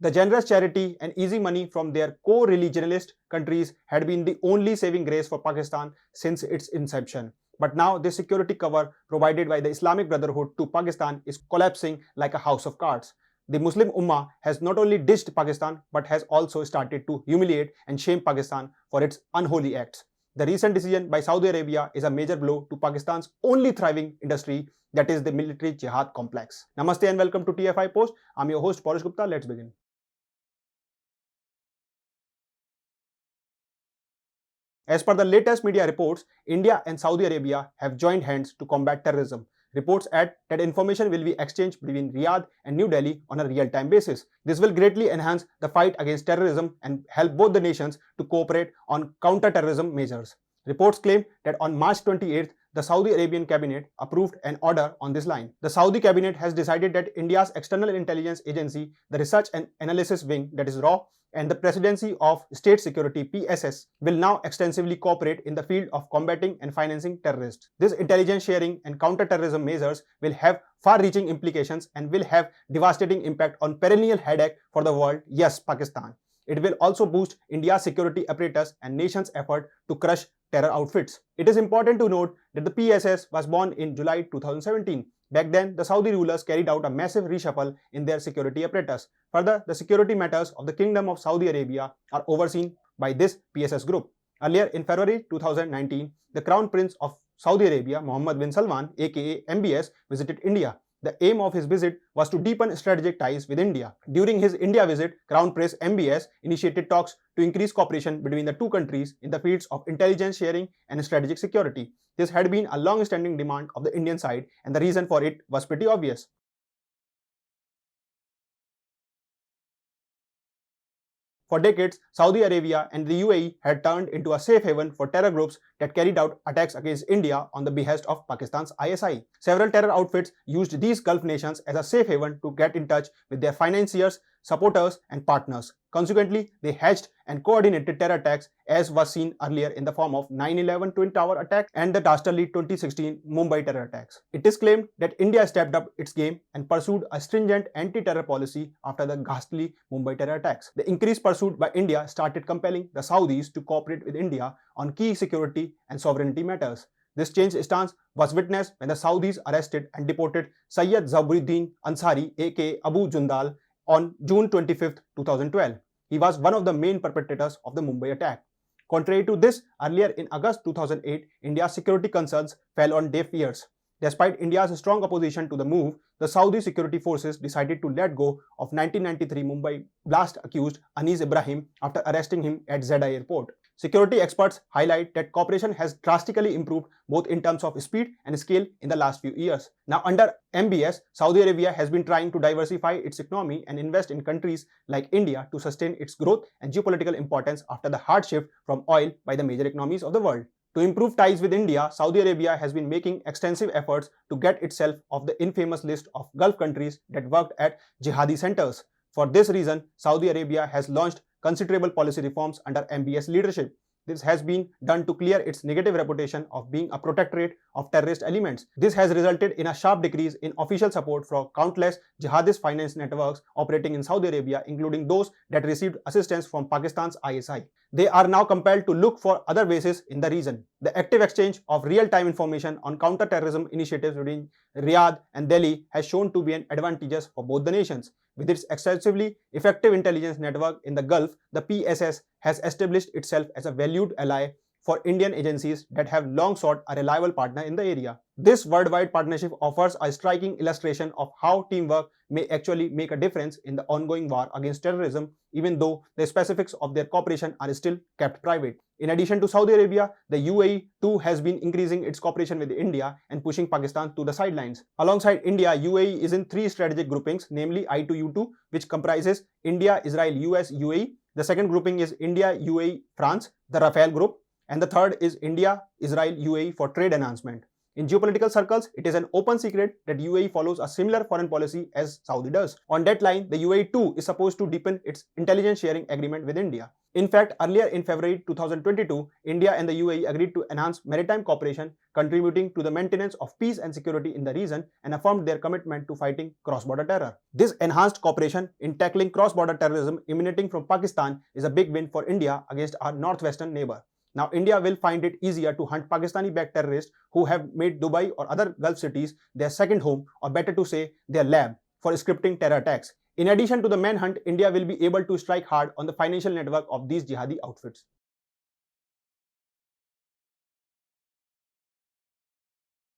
The generous charity and easy money from their co-religionalist countries had been the only saving grace for Pakistan since its inception. But now this security cover provided by the Islamic Brotherhood to Pakistan is collapsing like a house of cards. The Muslim Ummah has not only dished Pakistan but has also started to humiliate and shame Pakistan for its unholy acts. The recent decision by Saudi Arabia is a major blow to Pakistan's only thriving industry, that is the military jihad complex. Namaste and welcome to TFI Post. I'm your host Paresh Gupta. Let's begin. As per the latest media reports, India and Saudi Arabia have joined hands to combat terrorism. Reports add that information will be exchanged between Riyadh and New Delhi on a real-time basis. This will greatly enhance the fight against terrorism and help both the nations to cooperate on counter-terrorism measures. Reports claim that on March 28th, the Saudi Arabian cabinet approved an order on this line. The Saudi cabinet has decided that India's external intelligence agency, the Research and Analysis Wing, that is RAW, and the Presidency of State Security (PSS) will now extensively cooperate in the field of combating and financing terrorists. This intelligence sharing and counter-terrorism measures will have far-reaching implications and will have devastating impact on perennial headache for the world, yes, Pakistan. It will also boost India's security apparatus and nation's effort to crush terror outfits. It is important to note that the PSS was born in July 2017. Back then, the Saudi rulers carried out a massive reshuffle in their security apparatus. Further, the security matters of the Kingdom of Saudi Arabia are overseen by this PSS group. Earlier in February 2019, the Crown Prince of Saudi Arabia, Mohammed bin Salman, aka MBS, visited India. The aim of his visit was to deepen strategic ties with India. During his India visit, Crown Prince MBS initiated talks to increase cooperation between the two countries in the fields of intelligence sharing and strategic security. This had been a long-standing demand of the Indian side, and the reason for it was pretty obvious. For decades, Saudi Arabia and the UAE had turned into a safe haven for terror groups that carried out attacks against India on the behest of Pakistan's ISI. Several terror outfits used these Gulf nations as a safe haven to get in touch with their financiers, supporters, and partners. Consequently, they hatched and coordinated terror attacks, as was seen earlier in the form of 9/11 Twin Tower attack and the dastardly 2016 Mumbai terror attacks. It is claimed that India stepped up its game and pursued a stringent anti-terror policy after the ghastly Mumbai terror attacks. The increased pursuit by India started compelling the Saudis to cooperate with India on key security and sovereignty matters. This changed stance was witnessed when the Saudis arrested and deported Sayyid Zabuddin Ansari, aka Abu Jundal, on June 25, 2012. He was one of the main perpetrators of the Mumbai attack. Contrary to this, earlier in August 2008, India's security concerns fell on deaf ears. Despite India's strong opposition to the move, the Saudi security forces decided to let go of 1993 Mumbai blast accused Anis Ibrahim after arresting him at Jeddah airport. Security experts highlight that cooperation has drastically improved both in terms of speed and scale in the last few years. Now, under MBS, Saudi Arabia has been trying to diversify its economy and invest in countries like India to sustain its growth and geopolitical importance after the hard shift from oil by the major economies of the world. To improve ties with India, Saudi Arabia has been making extensive efforts to get itself off the infamous list of Gulf countries that worked at jihadi centers. For this reason, Saudi Arabia has launched considerable policy reforms under MBS leadership. This has been done to clear its negative reputation of being a protectorate of terrorist elements. This has resulted in a sharp decrease in official support for countless jihadist finance networks operating in Saudi Arabia, including those that received assistance from Pakistan's ISI. They are now compelled to look for other bases in the region. The active exchange of real-time information on counter-terrorism initiatives between Riyadh and Delhi has shown to be an advantageous for both the nations. With its extensively effective intelligence network in the Gulf, the PSS has established itself as a valued ally for Indian agencies that have long sought a reliable partner in the area. This worldwide partnership offers a striking illustration of how teamwork may actually make a difference in the ongoing war against terrorism, even though the specifics of their cooperation are still kept private. In addition to Saudi Arabia, the UAE too has been increasing its cooperation with India and pushing Pakistan to the sidelines. Alongside India, UAE is in three strategic groupings, namely I2U2, which comprises India, Israel, US, UAE. The second grouping is India, UAE, France, the Rafale group. And the third is India, Israel, UAE for trade enhancement. In geopolitical circles, it is an open secret that UAE follows a similar foreign policy as Saudi does. On that line, the UAE too is supposed to deepen its intelligence sharing agreement with India. In fact, earlier in February 2022, India and the UAE agreed to enhance maritime cooperation, contributing to the maintenance of peace and security in the region, and affirmed their commitment to fighting cross-border terror. This enhanced cooperation in tackling cross-border terrorism emanating from Pakistan is a big win for India against our northwestern neighbor. Now, India will find it easier to hunt Pakistani-backed terrorists who have made Dubai or other Gulf cities their second home, or better to say, their lab, for scripting terror attacks. In addition to the manhunt, India will be able to strike hard on the financial network of these jihadi outfits.